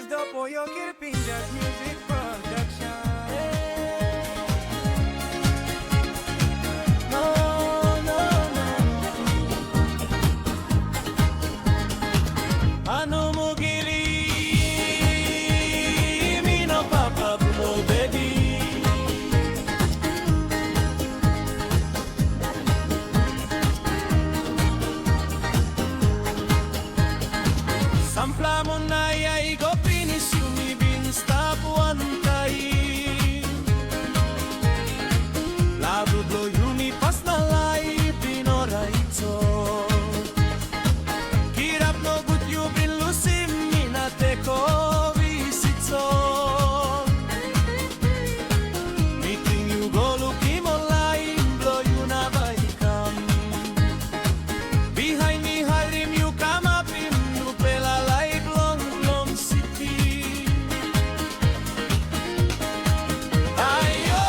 is the Pollo Kirpinjas Music Production. No, no, no. Ano mo gili, mi no papa blow baby. Sampla mo na yay go finish umibin stop one time. Labo blow yumi pas na lai pinoraito. Kirap no gut you bin lusim minate ko visito. Meeting you go luki mo lai blow you na baikam. Behind me hiding you come up in you pela like long long city. Ayo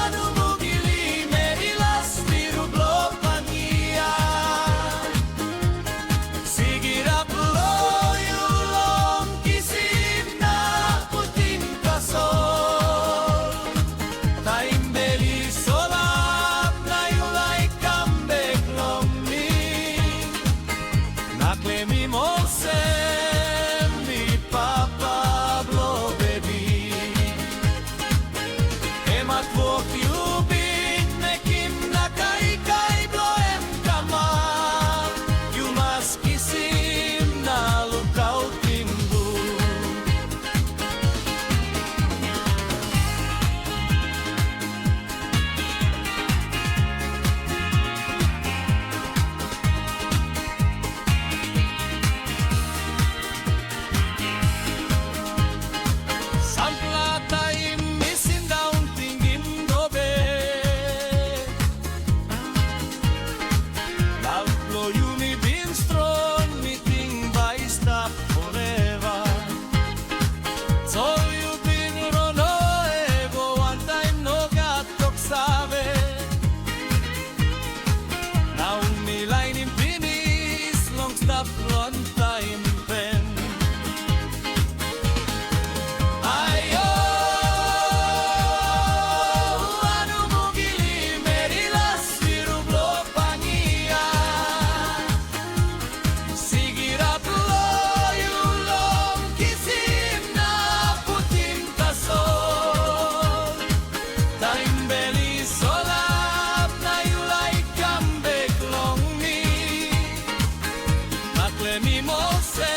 anu mugili merilas biru blow pangia. Sigira blow you long kisim na puting kasol. Time beli solap na you like come back long me. Nakle mi mosem mi papa blow baby. Emat walk you bit mekim na kai kai blow em kama. You must kiss him na look out timbu. Sampla time missing down tingin dobe. Love blow you me been strong meeting by stop forever. So you been rono ego one time no got tok sabe. Now me line in finish long stop one time pen. Ayo anu mugili merilas biru blow pangia. Sigira blow you long kisim na puting kasol. Time beli solap na you like come back long me. Nakle mi mose